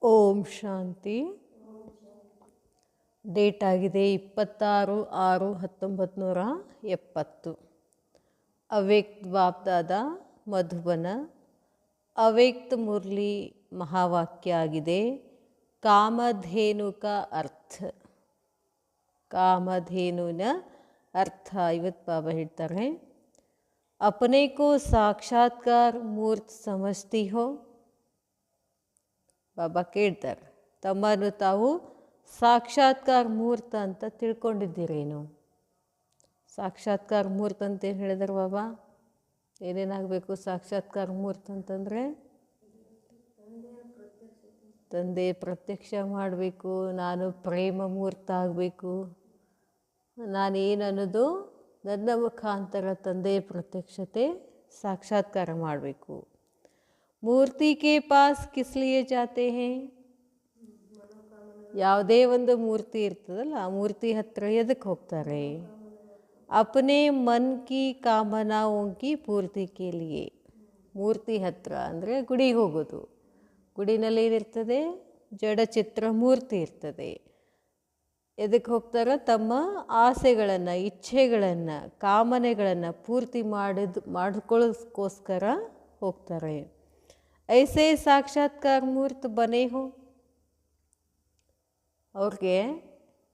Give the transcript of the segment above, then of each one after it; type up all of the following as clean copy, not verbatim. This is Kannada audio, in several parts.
ಓಂ ಶಾಂತಿ. ಡೇಟ್ ಆಗಿದೆ 26/6/1970. ಅವ್ಯಕ್ತ ಬಾಪ್ದಾದ ಮಧುಬನ. ಅವ್ಯಕ್ತ ಮುರಳಿ ಮಹಾವಾಕ್ಯ ಆಗಿದೆ, ಕಾಮಧೇನು ಕಾ ಅರ್ಥ. ಕಾಮಧೇನುವಿನ ಅರ್ಥ ಇವತ್ತು ಬಾಬಾ ಹೇಳ್ತಾರೆ, अपने को साक्षात्कार मूर्त समझती हो. ಬಾಬಾ ಕೇಳ್ತಾರೆ, ತಮ್ಮನ್ನು ತಾವು ಸಾಕ್ಷಾತ್ಕಾರ ಮೂರ್ತ ಅಂತ ತಿಳ್ಕೊಂಡಿದ್ದೀರೇನು? ಸಾಕ್ಷಾತ್ಕಾರ ಮೂರ್ತ ಅಂತ ಏನು ಹೇಳಿದ್ರು ಬಾಬಾ? ಏನೇನಾಗಬೇಕು ಸಾಕ್ಷಾತ್ಕಾರ ಮೂರ್ತ ಅಂತಂದರೆ? ತಂದೆ ಪ್ರತ್ಯಕ್ಷ ಮಾಡಬೇಕು, ನಾನು ಪ್ರೇಮ ಮೂರ್ತ ಆಗಬೇಕು, ನಾನೇನು ಅನ್ನೋದು ನನ್ನ ಮುಖಾಂತರ ತಂದೆಯ ಪ್ರತ್ಯಕ್ಷತೆ ಸಾಕ್ಷಾತ್ಕಾರ ಮಾಡಬೇಕು. ಮೂರ್ತಿ ಕೆ ಪಾಸ್ ಕಿಸ್ಲಿಯೇ ಜಾತೆ ಹೇ? ಯಾವುದೇ ಒಂದು ಮೂರ್ತಿ ಇರ್ತದಲ್ಲ, ಆ ಮೂರ್ತಿ ಹತ್ರ ಎದಕ್ಕೆ ಹೋಗ್ತಾರೆ? ಅಪನೆ ಮನ್ ಕಿ ಕಾಮನಾओं की ಪೂರ್ತಿ ಕೆ ಲಿಯೇ. ಮೂರ್ತಿ ಹತ್ರ ಅಂದರೆ ಗುಡಿಗೆ ಹೋಗೋದು. ಗುಡಿನಲ್ಲಿ ಏನಿರ್ತದೆ? ಜಡಚಿತ್ರ ಮೂರ್ತಿ ಇರ್ತದೆ. ಎದಕ್ಕೆ ಹೋಗ್ತಾರೋ? ತಮ್ಮ ಆಸೆಗಳನ್ನು, ಇಚ್ಛೆಗಳನ್ನು, ಕಾಮನೆಗಳನ್ನು ಪೂರ್ತಿ ಮಾಡಿಕೊಳ್ಳೋಕ್ಕೋಸ್ಕರ ಹೋಗ್ತಾರೆ. ಐಸೆ ಸಾಕ್ಷಾತ್ಕಾರ ಮೂರ್ತ ಬನೇ ಹೋ. ಅವ್ರಿಗೆ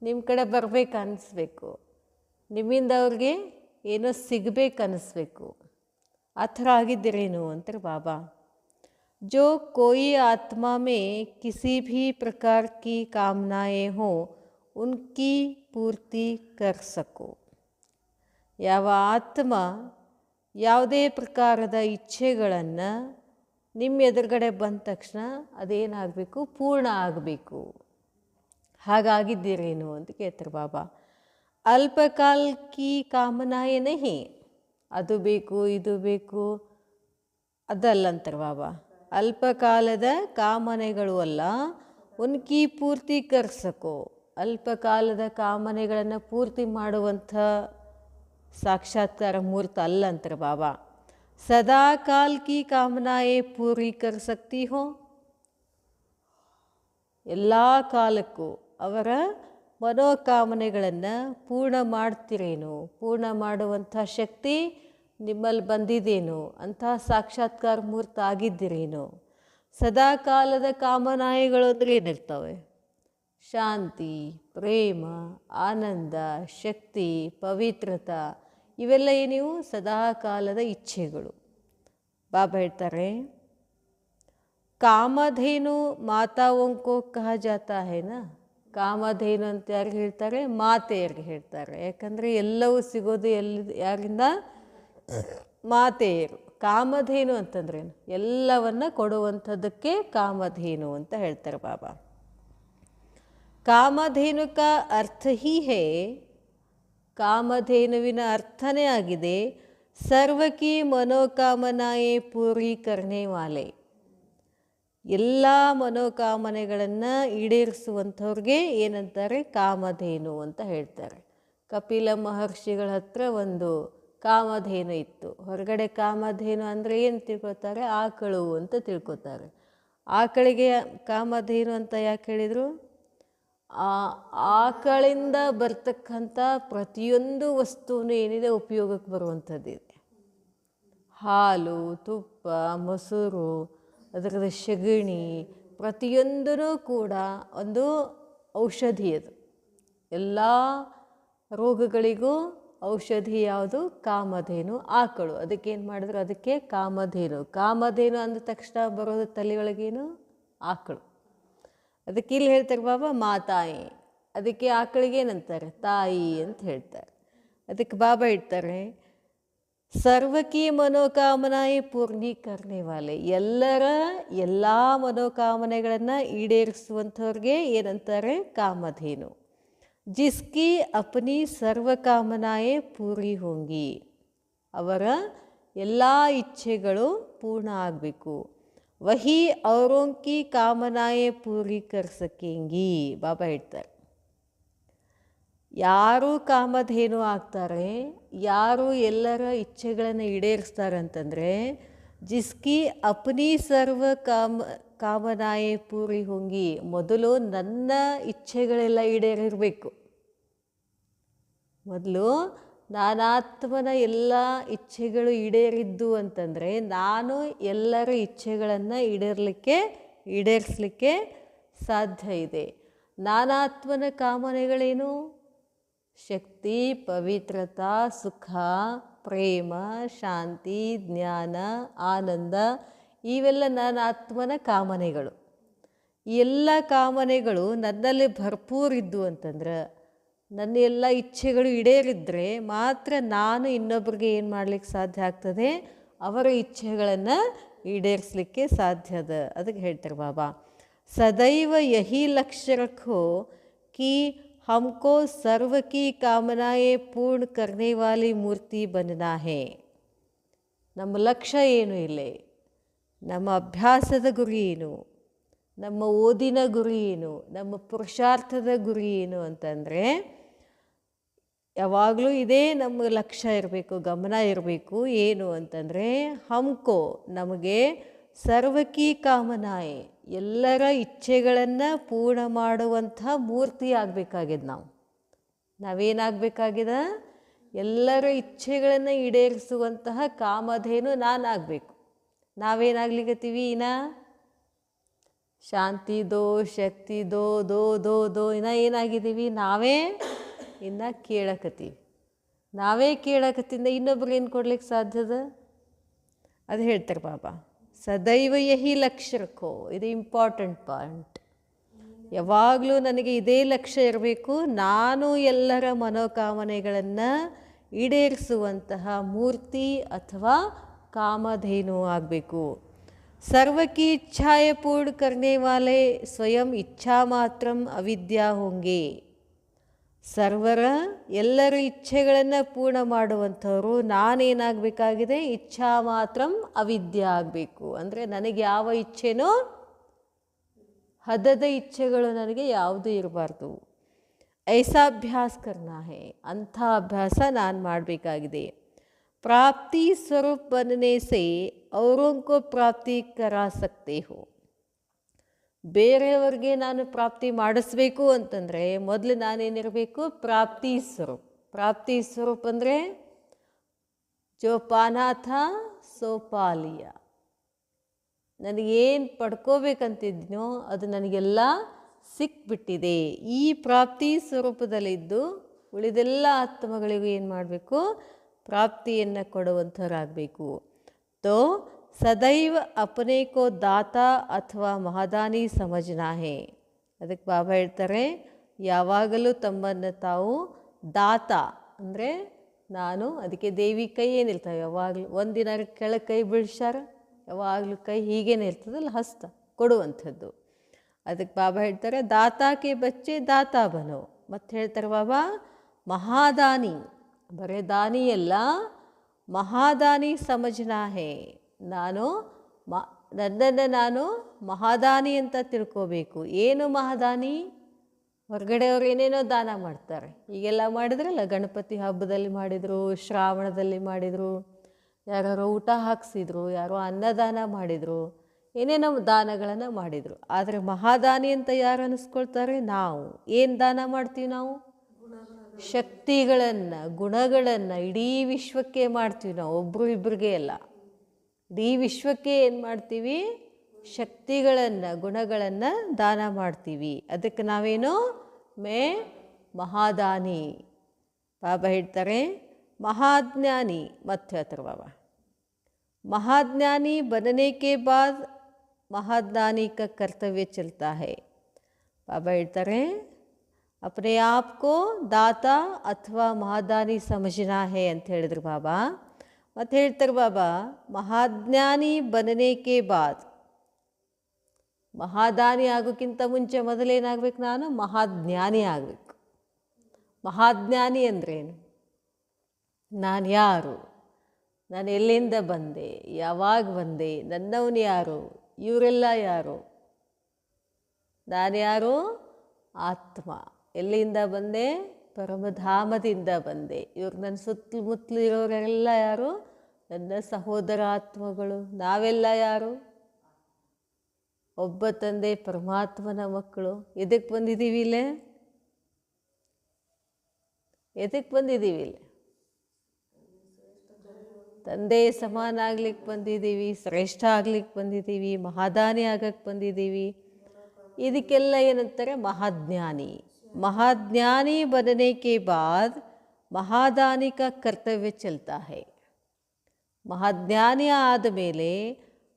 ನಿಮ್ಮ ಕಡೆ ಬರಬೇಕು ಅನ್ನಿಸ್ಬೇಕು, ನಿಮ್ಮಿಂದ ಅವ್ರಿಗೆ ಏನೋ ಸಿಗಬೇಕು ಅನ್ನಿಸ್ಬೇಕು. ಆ ಥರ ಆಗಿದ್ದೀರೇನು ಅಂತಾರೆ ಬಾಬಾ. ಜೋ ಕೋಯಿ ಆತ್ಮ ಮೇ ಕಿಸಿ ಭೀ ಪ್ರಕಾರ ಕಿ ಕಾಮನಾಯೇ ಹೋ ಉನ್ಕಿ ಪೂರ್ತಿ ಕರ್ ಸಕೋ. ಯಾವ ಆತ್ಮ ಯಾವುದೇ ಪ್ರಕಾರದ ಇಚ್ಛೆಗಳನ್ನು ನಿಮ್ಮ ಎದುರುಗಡೆ ಬಂದ ತಕ್ಷಣ ಅದೇನಾಗಬೇಕು? ಪೂರ್ಣ ಆಗಬೇಕು. ಹಾಗಾಗಿದ್ದೀರೇನು ಅಂತ ಕೇಳ್ತಾರೆ ಬಾಬಾ. ಅಲ್ಪಕಾಲ ಕಿ ಕಾಮನಾಯೇ ನಹಿ, ಅದು ಬೇಕು ಇದು ಬೇಕು ಅದಲ್ಲ ಅಂತಾರೆ ಬಾಬಾ. ಅಲ್ಪಕಾಲದ ಕಾಮನೆಗಳು ಅಲ್ಲ, ಉನ್ಕಿ ಪೂರ್ತಿ ಕರ್ ಸಕೋ. ಅಲ್ಪಕಾಲದ ಕಾಮನೆಗಳನ್ನು ಪೂರ್ತಿ ಮಾಡುವಂಥ ಸಾಕ್ಷಾತ್ಕಾರ ಮೂರ್ತ ಅಲ್ಲ ಅಂತಾರೆ ಬಾಬಾ. ಸದಾ ಕಾಲ ಕಿ ಕಾಮನಾಯೇ ಪೂರಿ ಕರ್ ಸಕ್ತಿ ಹೋ. ಎಲ್ಲ ಕಾಲಕ್ಕೂ ಅವರ ಮನೋಕಾಮನೆಗಳನ್ನು ಪೂರ್ಣ ಮಾಡ್ತಿರೇನು? ಪೂರ್ಣ ಮಾಡುವಂಥ ಶಕ್ತಿ ನಿಮ್ಮಲ್ಲಿ ಬಂದಿದ್ದೇನು? ಅಂತಹ ಸಾಕ್ಷಾತ್ಕಾರ ಮೂರ್ತ ಆಗಿದ್ದೀರೇನು? ಸದಾ ಕಾಲದ ಕಾಮನಾಯಿಗಳು ಅಂದರೆ ಏನಿರ್ತವೆ? ಶಾಂತಿ, ಪ್ರೇಮ, ಆನಂದ, ಶಕ್ತಿ, ಪವಿತ್ರತಾ, ಇವೆಲ್ಲ ಏನಿವು? ಸದಾ ಕಾಲದ ಇಚ್ಛೆಗಳು. ಬಾಬಾ ಹೇಳ್ತಾರೆ, ಕಾಮಧೇನು ಮಾತಾओं ಕಹ ಜಾತಾ ಹೇನಾ. ಕಾಮಧೇನು ಅಂತ ಯಾರಿಗೆ ಹೇಳ್ತಾರೆ? ಮಾತೆಯರಿಗೆ ಹೇಳ್ತಾರೆ. ಯಾಕಂದರೆ ಎಲ್ಲವೂ ಸಿಗೋದು ಯಾರಿಂದ? ಮಾತೆಯರು. ಕಾಮಧೇನು ಅಂತಂದ್ರೇನು? ಎಲ್ಲವನ್ನ ಕೊಡುವಂಥದ್ದಕ್ಕೆ ಕಾಮಧೇನು ಅಂತ ಹೇಳ್ತಾರೆ ಬಾಬಾ. ಕಾಮಧೇನು ಕಾ ಅರ್ಥ ಹಿ ಹೇ, ಕಾಮಧೇನುವಿನ ಅರ್ಥನೇ ಆಗಿದೆ ಸರ್ವಕಿ ಮನೋಕಾಮನಾಯೇ ಪೂರಿ ಕರ್ನೆ ವಾಲೆ. ಎಲ್ಲ ಮನೋಕಾಮನೆಗಳನ್ನು ಈಡೇರಿಸುವಂಥವ್ರಿಗೆ ಏನಂತಾರೆ? ಕಾಮಧೇನು ಅಂತ ಹೇಳ್ತಾರೆ. ಕಪಿಲ ಮಹರ್ಷಿಗಳ ಹತ್ರ ಒಂದು ಕಾಮಧೇನು ಇತ್ತು. ಹೊರಗಡೆ ಕಾಮಧೇನು ಅಂದರೆ ಏನು ತಿಳ್ಕೊತಾರೆ? ಆಕಳು ಅಂತ ತಿಳ್ಕೊತಾರೆ. ಆಕಳಿಗೆ ಕಾಮಧೇನು ಅಂತ ಯಾಕೆ ಹೇಳಿದರು? ಆಕಳಿಂದ ಬರ್ತಕ್ಕಂಥ ಪ್ರತಿಯೊಂದು ವಸ್ತುವೂ ಏನಿದೆ ಉಪಯೋಗಕ್ಕೆ ಬರುವಂಥದ್ದಿದೆ. ಹಾಲು, ತುಪ್ಪ, ಮೊಸರು, ಅದರದ ಸಗಣಿ, ಪ್ರತಿಯೊಂದೂ ಕೂಡ ಒಂದು ಔಷಧಿ. ಅದು ಎಲ್ಲ ರೋಗಗಳಿಗೂ ಔಷಧಿ ಯಾವುದು? ಕಾಮಧೇನು, ಆಕಳು. ಅದಕ್ಕೇನು ಮಾಡಿದ್ರು? ಅದಕ್ಕೆ ಕಾಮಧೇನು. ಕಾಮಧೇನು ಅಂದ ತಕ್ಷಣ ಬರೋದು ತಲೆಯೊಳಗೇನು? ಆಕಳು. ಅದಕ್ಕೆ ಇಲ್ಲಿ ಹೇಳ್ತಾರೆ ಬಾಬಾ ಮಾತಾಯಿ. ಅದಕ್ಕೆ ಆಕಳಿಗೆ ಏನಂತಾರೆ? ತಾಯಿ ಅಂತ ಹೇಳ್ತಾರೆ. ಅದಕ್ಕೆ ಬಾಬಾ ಹೇಳ್ತಾರೆ ಸರ್ವಕಿ ಮನೋಕಾಮನಾಯಿ ಪೂರ್ಣಿ ಕರ್ನೆ ವಾಲೆ. ಎಲ್ಲರ ಎಲ್ಲ ಮನೋಕಾಮನೆಗಳನ್ನು ಈಡೇರಿಸುವಂಥವ್ರಿಗೆ ಏನಂತಾರೆ? ಕಾಮಧೇನು. ಜಿಸ್ಕಿ ಅಪನಿ ಸರ್ವಕಾಮನಾಯೇ ಪೂರಿ ಹೋಂಗಿ. ಅವರ ಎಲ್ಲ ಇಚ್ಛೆಗಳು ಪೂರ್ಣ ಆಗಬೇಕು. ವಹಿ ಔರೋಂ ಕಿ ಕಾಮನಾಯೇ ಪೂರಿ ಕರ್ ಸಕೆಂಗಿ. ಬಾಬಾ ಹೇಳ್ತಾರೆ, ಯಾರು ಕಾಮಧೇನು ಆಗ್ತಾರೆ, ಯಾರು ಎಲ್ಲರ ಇಚ್ಛೆಗಳನ್ನು ಈಡೇರಿಸ್ತಾರೆ ಅಂತಂದರೆ ಜಿಸ್ಕಿ ಅಪ್ನಿ ಸರ್ವ ಕಾಮನಾಯೇ ಪೂರಿ ಹೋಂಗಿ. ಮೊದಲು ನನ್ನ ಇಚ್ಛೆಗಳೆಲ್ಲ ಈಡೇರಿರಬೇಕು. ಮೊದಲು ನಾನಾತ್ಮನ ಎಲ್ಲ ಇಚ್ಛೆಗಳು ಈಡೇರಿದ್ದು ಅಂತಂದರೆ ನಾನು ಎಲ್ಲರ ಇಚ್ಛೆಗಳನ್ನು ಈಡೇರಿಸಲಿಕ್ಕೆ ಸಾಧ್ಯ ಇದೆ. ನಾನಾತ್ಮನ ಕಾಮನೆಗಳೇನು? ಶಕ್ತಿ, ಪವಿತ್ರತಾ, ಸುಖ, ಪ್ರೇಮ, ಶಾಂತಿ, ಜ್ಞಾನ, ಆನಂದ, ಇವೆಲ್ಲ ನಾನಾತ್ಮನ ಕಾಮನೆಗಳು. ಈ ಎಲ್ಲ ಕಾಮನೆಗಳು ನನ್ನಲ್ಲಿ ಭರ್ಪೂರಿದ್ದು ಅಂತಂದ್ರೆ, ನನ್ನ ಎಲ್ಲ ಇಚ್ಛೆಗಳು ಈಡೇರಿದ್ರೆ ಮಾತ್ರ ನಾನು ಇನ್ನೊಬ್ಬರಿಗೆ ಏನು ಮಾಡಲಿಕ್ಕೆ ಸಾಧ್ಯ ಆಗ್ತದೆ? ಅವರ ಇಚ್ಛೆಗಳನ್ನು ಈಡೇರಿಸಲಿಕ್ಕೆ ಸಾಧ್ಯ ಅದ. ಅದಕ್ಕೆ ಹೇಳ್ತಾರೆ ಬಾಬಾ, ಸದೈವ ಯಹಿ ಲಕ್ಷ್ಯ ರಖೋ ಕಿ हमको सर्व की कामनाएं पूर्ण करने वाली मूर्ति बनना है. ನಮ್ಮ ಲಕ್ಷ್ಯ ಏನು? ಇಲ್ಲಿ ನಮ್ಮ ಅಭ್ಯಾಸದ ಗುರಿ ಏನು? ನಮ್ಮ ಓದಿನ ಗುರಿ ಏನು? ನಮ್ಮ ಪುರುಷಾರ್ಥದ ಗುರಿ ಏನು ಅಂತಂದರೆ, ಯಾವಾಗಲೂ ಇದೇ ನಮ್ಮ ಲಕ್ಷ್ಯ ಇರಬೇಕು, ಗಮನ ಇರಬೇಕು. ಏನು ಅಂತಂದರೆ, ಹಮ್ಕೋ ನಮಗೆ ಸರ್ವಕಿ ಕಾಮನಾಯೆ ಎಲ್ಲರ ಇಚ್ಛೆಗಳನ್ನು ಪೂರ್ಣ ಮಾಡುವಂಥ ಮೂರ್ತಿ ಆಗಬೇಕಾಗಿದೆ. ನಾವೇನಾಗಬೇಕಾಗಿದೆ? ಎಲ್ಲರ ಇಚ್ಛೆಗಳನ್ನು ಈಡೇರಿಸುವಂತಹ ಕಾಮಧೇನು ನಾನಾಗಬೇಕು. ನಾವೇನಾಗ್ಲಿಕ್ಕತ್ತೀವಿ? ಶಾಂತಿ ದೋ, ಶಕ್ತಿ ದೋ ದೋ ದೋ ದೋ ಏನಾಗಿದ್ದೀವಿ? ನಾವೇ ಕೇಳಕತ್ತೀವಿ. ನಾವೇ ಕೇಳಕತ್ತಿಂದ ಇನ್ನೊಬ್ರಿಗೆ ಏನು ಕೊಡ್ಲಿಕ್ಕೆ ಸಾಧ್ಯದ? ಅದು ಹೇಳ್ತಾರೆ ಬಾಬಾ, ಸದೈವ ಯಹಿ ಲಕ್ಷ್ಯ ರಖೋ. ಇದು ಇಂಪಾರ್ಟೆಂಟ್ ಪಾಯಿಂಟ್. ಯಾವಾಗಲೂ ನನಗೆ ಇದೇ ಲಕ್ಷ್ಯ ಇರಬೇಕು, ನಾನು ಎಲ್ಲರ ಮನೋಕಾಮನೆಗಳನ್ನು ಈಡೇರಿಸುವಂತಹ ಮೂರ್ತಿ ಅಥವಾ ಕಾಮಧೇನು ಆಗಬೇಕು. ಸರ್ವಕಿ ಇಚ್ಛಾಯ ಪೂರ್ಣ ಕರ್ನೆ ವಾಲೆ ಸ್ವಯಂ ಇಚ್ಛಾ ಮಾತ್ರಂ ಅವಿದ್ಯಾ ಹೋಂಗೆ. ಎಲ್ಲರ ಇಚ್ಛೆಗಳನ್ನು ಪೂರ್ಣ ಮಾಡುವಂಥವರು ನಾನೇನಾಗಬೇಕಾಗಿದೆ? ಇಚ್ಛಾ ಮಾತ್ರಂ ಅವಿದ್ಯೆ ಆಗಬೇಕು. ಅಂದರೆ ನನಗೆ ಯಾವ ಇಚ್ಛೆನೋ, ಹದದ ಇಚ್ಛೆಗಳು ನನಗೆ ಯಾವುದೂ ಇರಬಾರ್ದು. ಐಸಾ ಅಭ್ಯಾಸ ಕರ್ನಾ ಹೇ, ಅಂಥ ಅಭ್ಯಾಸ ನಾನು ಮಾಡಬೇಕಾಗಿದೆ. ಪ್ರಾಪ್ತಿ ಸ್ವರೂಪ ಬನನೆ ಸೇ ಔರೋಂಕೋ ಪ್ರಾಪ್ತಿ ಕರಾ ಸಕ್ತೆ ಹೋ. ಬೇರೆಯವ್ರಿಗೆ ನಾನು ಪ್ರಾಪ್ತಿ ಮಾಡಿಸ್ಬೇಕು ಅಂತಂದರೆ ಮೊದಲು ನಾನೇನಿರಬೇಕು? ಪ್ರಾಪ್ತಿ ಸ್ವರೂಪ. ಪ್ರಾಪ್ತಿ ಸ್ವರೂಪ ಅಂದರೆ ಜೋ ಪಾನಾಥ ಸೋ ಪಾಲಿಯ. ನನಗೇನು ಪಡ್ಕೋಬೇಕಂತಿದ್ನೋ ಅದು ನನಗೆಲ್ಲ ಸಿಕ್ಬಿಟ್ಟಿದೆ. ಈ ಪ್ರಾಪ್ತಿ ಸ್ವರೂಪದಲ್ಲಿದ್ದು ಉಳಿದೆಲ್ಲ ಆತ್ಮಗಳಿಗೂ ಏನು ಮಾಡಬೇಕು? ಪ್ರಾಪ್ತಿಯನ್ನು ಕೊಡುವಂಥವರಾಗಬೇಕು. ತೋ ಸದೈವ ಅಪನೆ ಕೋ ದಾತಾ ಅಥವಾ ಮಹಾದಾನಿ ಸಮಜ್ನಾ ಹೇ. ಅದಕ್ಕೆ ಬಾಬಾ ಹೇಳ್ತಾರೆ, ಯಾವಾಗಲೂ ತಮ್ಮನ್ನು ತಾವು ದಾತ ಅಂದರೆ ನಾನು. ಅದಕ್ಕೆ ದೇವಿ ಕೈ ಏನಿರ್ತವೆ ಯಾವಾಗಲೂ, ಒಂದಿನ ಕೆಳಗೆ ಕೈ ಬೀಳ್ಸಾರ, ಯಾವಾಗಲೂ ಕೈ ಹೀಗೇನೆ ಇರ್ತದಲ್ಲ, ಹಸ್ತ ಕೊಡುವಂಥದ್ದು. ಅದಕ್ಕೆ ಬಾಬಾ ಹೇಳ್ತಾರೆ, ದಾತಾಕೆ ಬಚ್ಚೆ ದಾತಾ ಬನೋ. ಮತ್ತು ಹೇಳ್ತಾರೆ ಬಾಬಾ, ಮಹಾದಾನಿ, ಬರೇ ದಾನಿ ಅಲ್ಲ, ಮಹಾದಾನಿ ಸಮಜ್ನಾ ಹೇ. ನನ್ನನ್ನು ನಾನು ಮಹಾದಾನಿ ಅಂತ ತಿಳ್ಕೋಬೇಕು. ಏನು ಮಹಾದಾನಿ? ಹೊರಗಡೆಯವ್ರು ಏನೇನೋ ದಾನ ಮಾಡ್ತಾರೆ. ಈಗೆಲ್ಲ ಮಾಡಿದ್ರಲ್ಲ, ಗಣಪತಿ ಹಬ್ಬದಲ್ಲಿ ಮಾಡಿದರು, ಶ್ರಾವಣದಲ್ಲಿ ಮಾಡಿದರು, ಯಾರೋ ಊಟ ಹಾಕ್ಸಿದ್ರು, ಯಾರೋ ಅನ್ನದಾನ ಮಾಡಿದರು, ಏನೇನೋ ದಾನಗಳನ್ನು ಮಾಡಿದರು. ಆದರೆ ಮಹಾದಾನಿ ಅಂತ ಯಾರು ಅನ್ನಿಸ್ಕೊಳ್ತಾರೆ? ನಾವು. ಏನು ದಾನ ಮಾಡ್ತೀವಿ ನಾವು? ಶಕ್ತಿಗಳನ್ನು, ಗುಣಗಳನ್ನು ಇಡೀ ವಿಶ್ವಕ್ಕೆ ಮಾಡ್ತೀವಿ ನಾವು, ಒಬ್ಬರು ಇಬ್ಬರಿಗೆ ಅಲ್ಲ, ಇಡೀ ವಿಶ್ವಕ್ಕೆ ಏನು ಮಾಡ್ತೀವಿ? ಶಕ್ತಿಗಳನ್ನು, ಗುಣಗಳನ್ನು ದಾನ ಮಾಡ್ತೀವಿ. ಅದಕ್ಕೆ ನಾವೇನು? ಮಹಾದಾನಿ. ಬಾಬಾ ಹೇಳ್ತಾರೆ ಮಹಾಜ್ಞಾನಿ. ಮತ್ತೆ ಹೇಳ್ತಾರೆ ಬಾಬಾ, महाज्ञानी बनने के बाद महाज्ञानी का कर्तव्य चलता है. बाबा ಹೇಳ್ತಾರೆ अपने आप को दाता ಅಥವಾ ಮಹಾದಾನಿ ಸಮझना है ಅಂತ ಹೇಳಿದ್ರು ಬಾಬಾ. ಮತ್ತೆ ಹೇಳ್ತಾರೆ ಬಾಬಾ, ಮಹಾಜ್ಞಾನಿ बनने के बाद, ಮಹಾದಾನಿ ಆಗೋಕ್ಕಿಂತ ಮುಂಚೆ ಮೊದಲೇನಾಗಬೇಕು? ನಾನು ಮಹಾಜ್ಞಾನಿ ಆಗಬೇಕು. ಮಹಾಜ್ಞಾನಿ ಅಂದ್ರೇನು? ನಾನು ಯಾರು? ನಾನು ಎಲ್ಲಿಂದ ಬಂದೆ? ಯಾವಾಗ ಬಂದೆ? ನನ್ನವನು ಯಾರು? ಇವರೆಲ್ಲ ಯಾರು? ನಾನು ಯಾರು? ಆತ್ಮ. ಎಲ್ಲಿಂದ ಬಂದೆ? ಪರಮಧಾಮದಿಂದ ಬಂದೆ. ಇವ್ರು ನನ್ನ ಸುತ್ತಮುತ್ತಲು ಇರೋರೆಲ್ಲ ಯಾರು? ನನ್ನ ಸಹೋದರಾತ್ಮಗಳು. ನಾವೆಲ್ಲ ಯಾರು? ಒಬ್ಬ ತಂದೆ ಪರಮಾತ್ಮನ ಮಕ್ಕಳು. ಎದಕ್ಕೆ ಬಂದಿದ್ದೀವಿ ಇಲ್ಲೇ? ಎದಕ್ಕೆ ಬಂದಿದ್ದೀವಿ ಇಲ್ಲಿ? ತಂದೆ ಸಮಾನ ಆಗ್ಲಿಕ್ಕೆ ಬಂದಿದ್ದೀವಿ, ಶ್ರೇಷ್ಠ ಆಗ್ಲಿಕ್ಕೆ ಬಂದಿದ್ದೀವಿ, ಮಹಾದಾನಿ ಆಗಕ್ಕೆ ಬಂದಿದ್ದೀವಿ. ಇದಕ್ಕೆಲ್ಲ ಏನಂತಾರೆ? ಮಹಾಜ್ಞಾನಿ. महाज्ञानी बनने के बाद महादानी का कर्तव्य चलता है. ಮಹಾಜ್ಞಾನಿ ಆದಮೇಲೆ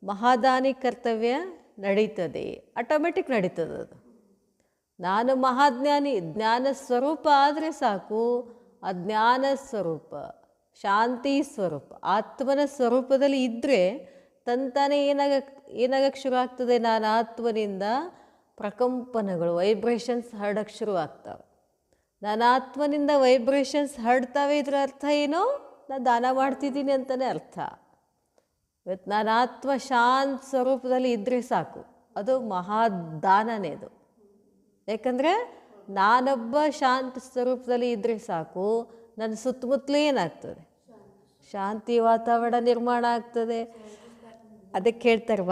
ಮಹಾದಾನಿ ಕರ್ತವ್ಯ ನಡೀತದೆ, ಆಟೋಮೆಟಿಕ್ ನಡೀತದೆ. ಅದು ನಾನು ಮಹಾಜ್ಞಾನಿ, ಜ್ಞಾನ ಸ್ವರೂಪ ಆದರೆ ಸಾಕು. ಅಜ್ಞಾನ ಸ್ವರೂಪ, ಶಾಂತಿ ಸ್ವರೂಪ, ಆತ್ಮನ ಸ್ವರೂಪದಲ್ಲಿ ಇದ್ದರೆ ತಂತಾನೆ ಏನಾಗಕ್ಕೆ ಶುರು ಆಗ್ತದೆ? ನಾನು ಆತ್ಮನಿಂದ ಪ್ರಕಂಪನಗಳು, ವೈಬ್ರೇಷನ್ಸ್ ಹರಡಕ್ಕೆ ಶುರುವಾಗ್ತವೆ. ನಾನು ಆತ್ಮನಿಂದ ವೈಬ್ರೇಷನ್ಸ್ ಹರಡ್ತವೆ. ಇದರ ಅರ್ಥ ಏನು? ನಾನು ದಾನ ಮಾಡ್ತಿದ್ದೀನಿ ಅಂತಲೇ ಅರ್ಥ. ಇವತ್ತು ನಾನು ಆತ್ಮ ಶಾಂತ ಸ್ವರೂಪದಲ್ಲಿ ಇದ್ದರೆ ಸಾಕು, ಅದು ಮಹಾದಾನನೇ. ಅದು ಯಾಕಂದರೆ ನಾನೊಬ್ಬ ಶಾಂತ ಸ್ವರೂಪದಲ್ಲಿ ಇದ್ದರೆ ಸಾಕು, ನನ್ನ ಸುತ್ತಮುತ್ತಲೂ ಏನಾಗ್ತದೆ? ಶಾಂತಿ ವಾತಾವರಣ ನಿರ್ಮಾಣ ಆಗ್ತದೆ. ಅದಕ್ಕೆ ಹೇಳ್ತಾರೆ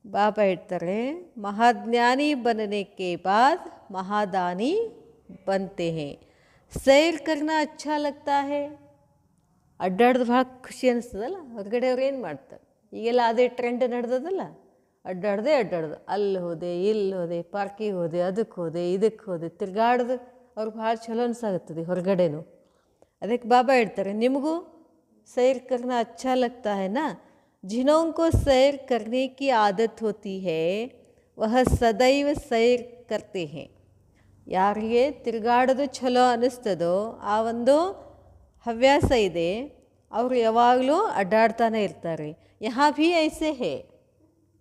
ಬಾಬಾ ಹೇಳ್ತಾರೆ, महाज्ञानी बनने के बाद महादानी बनते हैं. सैर करना अच्छा लगता है. ಅಡ್ಡಾಡ್ದು ಭಾಳ ಖುಷಿ ಅನಿಸ್ತದಲ್ಲ. ಹೊರಗಡೆ ಅವ್ರು ಏನು ಮಾಡ್ತಾರೆ? ಈಗೆಲ್ಲ ಅದೇ ಟ್ರೆಂಡ್ ನಡೆದದಲ್ಲ, ಅಡ್ಡಾಡ್ದೆ ಅಲ್ಲಿ ಹೋದೆ, ಇಲ್ಲಿ ಹೋದೆ, ಪಾರ್ಕಿಗೆ ಹೋದೆ, ಅದಕ್ಕೆ ಹೋದೆ, ಇದಕ್ಕೆ ಹೋದೆ, ತಿರ್ಗಾಡ್ದು ಅವ್ರಿಗೆ ಭಾಳ ಚಲೋ ಅನ್ಸಾಗುತ್ತದೆ ಹೊರಗಡೆನೂ. ಅದಕ್ಕೆ ಬಾಬಾ ಹೇಳ್ತಾರೆ, ನಿಮಗೂ ಸೈರ್ ಕರ್ನಾ ಅಚ್ಚಾ ಲಗ್ತಾ ಹೈ ನಾ. जिन्हों को सैर करने की आदत होती है वह सदैव सैर करते हैं. ಯಾರಿಗೆ ತಿರುಗಾಡೋದು ಚಲೋ ಅನ್ನಿಸ್ತದೋ, ಆ ಒಂದು ಹವ್ಯಾಸ ಇದೆ, ಅವರು ಯಾವಾಗಲೂ ಅಡ್ಡಾಡ್ತಾನೆ ಇರ್ತಾರೆ. ಯಹಾ ಭೀ ಐಸೆ ಹೇ,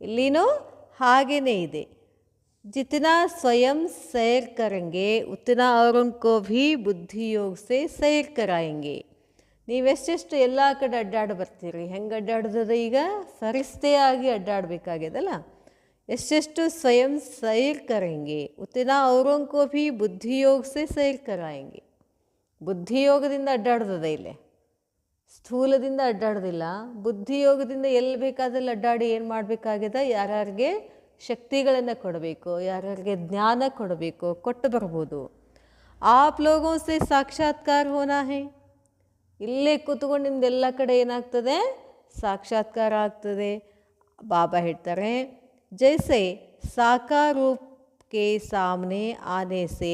ಇಲ್ಲಿನೂ ಹಾಗೇ ಇದೆ. ಜಿतना स्वयं सैर करेंगे उतना औरों को भी बुद्धि योग से सैर कराएंगे. ನೀವೆಷ್ಟೆಷ್ಟು ಎಲ್ಲ ಕಡೆ ಅಡ್ಡಾಡಿ ಬರ್ತೀರಿ. ಹೆಂಗೆ ಅಡ್ಡಾಡ್ದದ? ಈಗ ಫರಿಸ್ತೆ ಆಗಿ ಅಡ್ಡಾಡಬೇಕಾಗ್ಯದಲ್ಲ. ಎಷ್ಟೆಷ್ಟು ಸ್ವಯಂ ಸೈರ್ ಕರೆಂಗೆ ಉತ್ತಿನ ಅವರೋಂಕೋ ಭೀ ಬುದ್ಧಿಯೋಗ ಸೇ ಸೈರ್ ಕರಾಯಂಗೆ. ಬುದ್ಧಿಯೋಗದಿಂದ ಅಡ್ಡಾಡ್ದದ ಇಲ್ಲೇ, ಸ್ಥೂಲದಿಂದ ಅಡ್ಡಾಡ್ದಿಲ್ಲ. ಬುದ್ಧಿಯೋಗದಿಂದ ಎಲ್ಲಿ ಬೇಕಾದಲ್ಲಿ ಅಡ್ಡಾಡಿ ಏನು ಮಾಡಬೇಕಾಗ್ಯದ? ಯಾರ್ಯಾರಿಗೆ ಶಕ್ತಿಗಳನ್ನು ಕೊಡಬೇಕು, ಯಾರ್ಯಾರಿಗೆ ಜ್ಞಾನ ಕೊಡಬೇಕು, ಕೊಟ್ಟು ಬರ್ಬೋದು. ಆಪ್ ಲೋಗೋ ಸೇ ಸಾಕ್ಷಾತ್ಕಾರ ಹೋನಾ ಹೇ. ಇಲ್ಲೇ ಕೂತ್ಕೊಂಡು ನಿಮ್ದೆಲ್ಲ ಕಡೆ ಏನಾಗ್ತದೆ? ಸಾಕ್ಷಾತ್ಕಾರ ಆಗ್ತದೆ. ಬಾಬಾ ಹೇಳ್ತಾರೆ, ಜೈಸೆ ಸಾಕಾರ ರೂಪ್ ಕೆ ಸಾಮನೆ ಆನೆ ಸೆ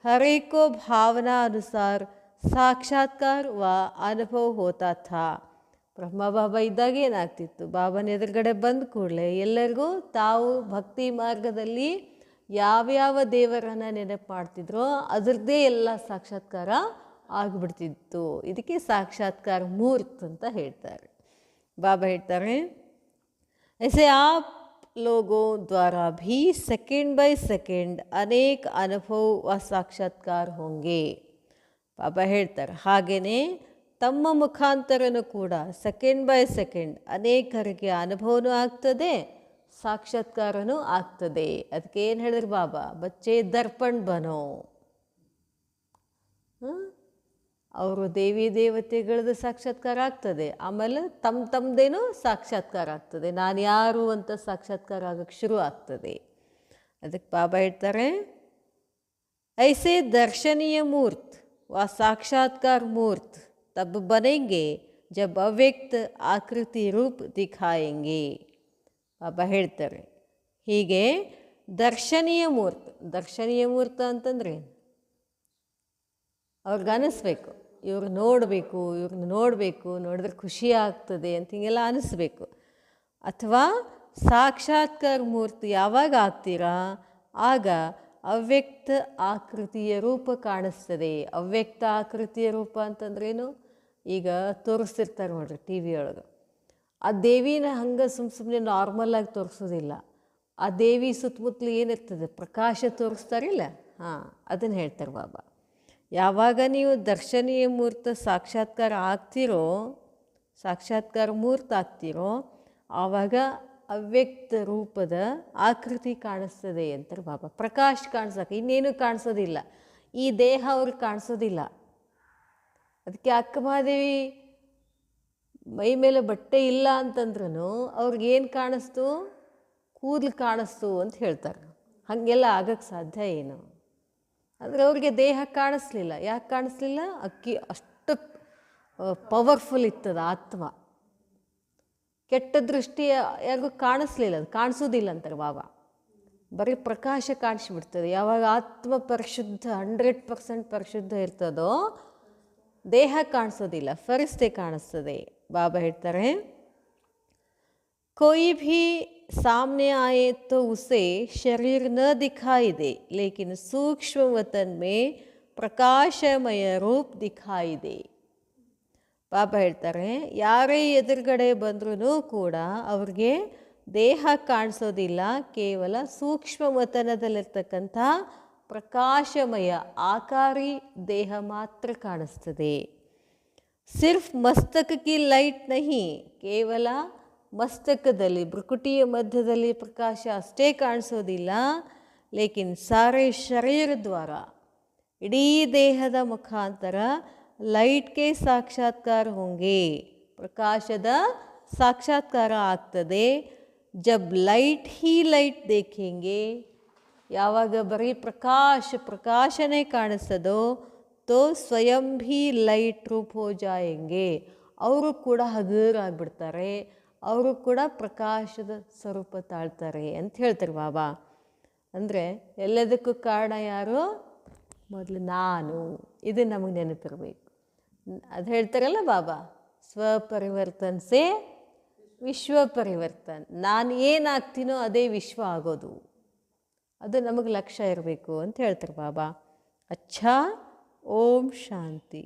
ಹರ್ ಏಕ್ ಕೋ ಭಾವನಾ ಅನುಸಾರ ಸಾಕ್ಷಾತ್ಕಾರ ವ ಅನುಭವ ಹೋತಾ ಥಾ. ಬ್ರಹ್ಮ ಬಾಬಾ ಇದ್ದಾಗ ಏನಾಗ್ತಿತ್ತು? ಬಾಬನ ಎದುರುಗಡೆ ಬಂದ ಕೂಡಲೇ ಎಲ್ಲರಿಗೂ ತಾವು ಭಕ್ತಿ ಮಾರ್ಗದಲ್ಲಿ ಯಾವ್ಯಾವ ದೇವರನ್ನು ನೆನಪು ಮಾಡ್ತಿದ್ರೋ ಅದರದ್ದೇ ಎಲ್ಲ ಸಾಕ್ಷಾತ್ಕಾರ ಆಗಿಬಿಡ್ತಿತ್ತು. ಇದಕ್ಕೆ ಸಾಕ್ಷಾತ್ಕಾರ ಮೂರ್ತ ಅಂತ ಹೇಳ್ತಾರೆ. ಬಾಬಾ ಹೇಳ್ತಾರೆ, ऐसे आप लोगों द्वारा भी सेकंड बाय सेकंड अनेक अनुभव व साक्षात्कार होंगे. ಬಾಬಾ ಹೇಳ್ತಾರೆ, ಹಾಗೆಯೇ ತಮ್ಮ ಮುಖಾಂತರನೂ ಕೂಡ ಸೆಕೆಂಡ್ ಬೈ ಸೆಕೆಂಡ್ ಅನೇಕರಿಗೆ ಅನುಭವನೂ ಆಗ್ತದೆ, ಸಾಕ್ಷಾತ್ಕಾರನೂ ಆಗ್ತದೆ. ಅದಕ್ಕೆ ಏನು ಹೇಳಿದ್ರು ಬಾಬಾ? ಬಚ್ಚೆ ದರ್ಪಣ್ ಬನೋ. ಅವರು ದೇವಿ ದೇವತೆಗಳದ್ದು ಸಾಕ್ಷಾತ್ಕಾರ ಆಗ್ತದೆ, ಆಮೇಲೆ ತಮ್ಮದೇನೂ ಸಾಕ್ಷಾತ್ಕಾರ ಆಗ್ತದೆ. ನಾನು ಯಾರು ಅಂತ ಸಾಕ್ಷಾತ್ಕಾರ ಆಗೋಕ್ಕೆ ಶುರು ಆಗ್ತದೆ. ಅದಕ್ಕೆ ಬಾಬಾ ಹೇಳ್ತಾರೆ, ಐಸೆ ದರ್ಶನೀಯ ಮೂರ್ತ ವ ಸಾಕ್ಷಾತ್ಕಾರ ಮೂರ್ತ ತಬ್ ಬನೆಂಗೆ ಜಬ್ ಅವ್ಯಕ್ತ ಆಕೃತಿ ರೂಪ ದಿಖಾಯಂಗೆ. ಬಾಬಾ ಹೇಳ್ತಾರೆ, ಹೀಗೆ ದರ್ಶನೀಯ ಮೂರ್ತ. ದರ್ಶನೀಯ ಮೂರ್ತ ಅಂತಂದರೆ ಅವ್ರಿಗೆ ಅನಿಸ್ಬೇಕು, ಇವ್ರು ನೋಡಬೇಕು, ಇವ್ರನ್ನ ನೋಡಬೇಕು, ನೋಡಿದ್ರೆ ಖುಷಿ ಆಗ್ತದೆ ಅಂತ ಹಿಂಗೆಲ್ಲ ಅನಿಸ್ಬೇಕು. ಅಥವಾ ಸಾಕ್ಷಾತ್ಕಾರ ಮೂರ್ತಿ ಯಾವಾಗ ಆಗ್ತೀರಾ? ಆಗ ಅವ್ಯಕ್ತ ಆಕೃತಿಯ ರೂಪ ಕಾಣಿಸ್ತದೆ. ಅವ್ಯಕ್ತ ಆಕೃತಿಯ ರೂಪ ಅಂತಂದ್ರೇನು? ಈಗ ತೋರಿಸ್ತಿರ್ತಾರೆ ನೋಡ್ರಿ ಟಿ ವಿ ಒಳಗೆ. ಆ ದೇವಿನ ಹಂಗೆ ಸುಮ್ಮನೆ ನಾರ್ಮಲಾಗಿ ತೋರಿಸೋದಿಲ್ಲ. ಆ ದೇವಿ ಸುತ್ತಮುತ್ತಲು ಏನಿರ್ತದೆ? ಪ್ರಕಾಶ ತೋರಿಸ್ತಾರಿಲ್ಲ, ಅದನ್ನು ಹೇಳ್ತಾರೆ ಬಾಬಾ. ಯಾವಾಗ ನೀವು ದರ್ಶನೀಯ ಮೂರ್ತ ಸಾಕ್ಷಾತ್ಕಾರ ಮೂರ್ತ ಆಗ್ತೀರೋ ಆವಾಗ ಅವ್ಯಕ್ತ ರೂಪದ ಆಕೃತಿ ಕಾಣಿಸ್ತದೆ ಅಂತಾರೆ ಬಾಬಾ. ಪ್ರಕಾಶ ಕಾಣಿಸೋಕೆ ಇನ್ನೇನು ಕಾಣಿಸೋದಿಲ್ಲ. ಈ ದೇಹ ಅವ್ರಿಗೆ ಕಾಣಿಸೋದಿಲ್ಲ. ಅದಕ್ಕೆ ಅಕ್ಕ ಮಹಾದೇವಿ ಮೈ ಮೇಲೆ ಬಟ್ಟೆ ಇಲ್ಲ ಅಂತಂದ್ರೂ ಅವ್ರಿಗೇನು ಕಾಣಿಸ್ತು? ಕೂದಲು ಕಾಣಿಸ್ತು ಅಂತ ಹೇಳ್ತಾರೆ. ಹಾಗೆಲ್ಲ ಆಗಕ್ಕೆ ಸಾಧ್ಯ ಏನು? ಅಂದರೆ ಅವ್ರಿಗೆ ದೇಹ ಕಾಣಿಸ್ಲಿಲ್ಲ. ಯಾಕೆ ಕಾಣಿಸ್ಲಿಲ್ಲ? ಅಷ್ಟು ಪವರ್ಫುಲ್ ಇತ್ತದ ಆತ್ಮ. ಕೆಟ್ಟ ದೃಷ್ಟಿ ಯಾರಿಗೂ ಕಾಣಿಸ್ಲಿಲ್ಲ, ಅದು ಕಾಣಿಸೋದಿಲ್ಲ ಅಂತಾರೆ ಬಾಬಾ. ಬರೀ ಪ್ರಕಾಶ ಕಾಣಿಸ್ಬಿಡ್ತದೆ. ಯಾವಾಗ ಆತ್ಮ ಪರಿಶುದ್ಧ 100% ಪರಿಶುದ್ಧ ಇರ್ತದೋ ದೇಹ ಕಾಣಿಸೋದಿಲ್ಲ, ಫರಿಸ್ತೆ ಕಾಣಿಸ್ತದೆ. ಬಾಬಾ ಹೇಳ್ತಾರೆ, कोई भी सामने आए तो उसे शरीर न दिखाई दे, लेकिन सूक्ष्म वतन में ಪ್ರಕಾಶಮಯ ರೂಪ್ ದಿಖಾಯಿ ದೇ. ಬಾಬಾ ಹೇಳ್ತಾರೆ, ಯಾರೇ ಎದುರುಗಡೆ ಬಂದ್ರೂ ಕೂಡ ಅವ್ರಿಗೆ ದೇಹ ಕಾಣಿಸೋದಿಲ್ಲ, ಕೇವಲ ಸೂಕ್ಷ್ಮ ವತನದಲ್ಲಿರ್ತಕ್ಕಂಥ ಪ್ರಕಾಶಮಯ ಆಕಾರಿ ದೇಹ ಮಾತ್ರ ಕಾಣಿಸ್ತದೆ. ಸಿರ್ಫ್ ಮಸ್ತಕಕ್ಕೆ ಲೈಟ್ ನಹಿ, ಕೇವಲ ಮಸ್ತಕದಲ್ಲಿ ಭ್ರುಕುಟಿಯ ಮಧ್ಯದಲ್ಲಿ ಪ್ರಕಾಶ ಅಷ್ಟೇ ಕಾಣಿಸೋದಿಲ್ಲ, ಲೇಕಿನ್ ಸಾರೇ ಶರೀರ ದ್ವಾರ, ಇಡೀ ದೇಹದ ಮುಖಾಂತರ ಲೈಟ್ಗೆ ಸಾಕ್ಷಾತ್ಕಾರ ಹೋಂಗೆ, ಪ್ರಕಾಶದ ಸಾಕ್ಷಾತ್ಕಾರ ಆಗ್ತದೆ. ಜಬ್ ಲೈಟ್ ಹಿ ಲೈಟ್ ದೇಖೆಂಗೆ, ಯಾವಾಗ ಬರೀ ಪ್ರಕಾಶನೇ ಕಾಣಿಸ್ತದೋ ತೋ ಸ್ವಯಂ ಭೀ ಲೈಟ್ ರೂಪ್ ಹೋ ಜಾಯೆಂಗೆ, ಅವರು ಕೂಡ ಹಗುರಾಗ್ಬಿಡ್ತಾರೆ, ಅವರು ಕೂಡ ಪ್ರಕಾಶದ ಸ್ವರೂಪ ತಾಳ್ತಾರೆ ಅಂತ ಹೇಳ್ತಾರೆ ಬಾಬಾ. ಅಂದರೆ ಎಲ್ಲದಕ್ಕೂ ಕಾರಣ ಯಾರು? ಮೊದಲು ನಾನು. ಇದು ನಮಗೆ ನೆನಪಿರಬೇಕು. ಅದು ಹೇಳ್ತಾರಲ್ಲ ಬಾಬಾ, ಸ್ವಪರಿವರ್ತನ್ ಸೇ ವಿಶ್ವ ಪರಿವರ್ತನ್. ನಾನು ಏನಾಗ್ತೀನೋ ಅದೇ ವಿಶ್ವ ಆಗೋದು. ಅದು ನಮಗೆ ಲಕ್ಷ್ಯ ಇರಬೇಕು ಅಂತ ಹೇಳ್ತಾರೆ ಬಾಬಾ. ಅಚ್ಛಾ, ಓಂ ಶಾಂತಿ.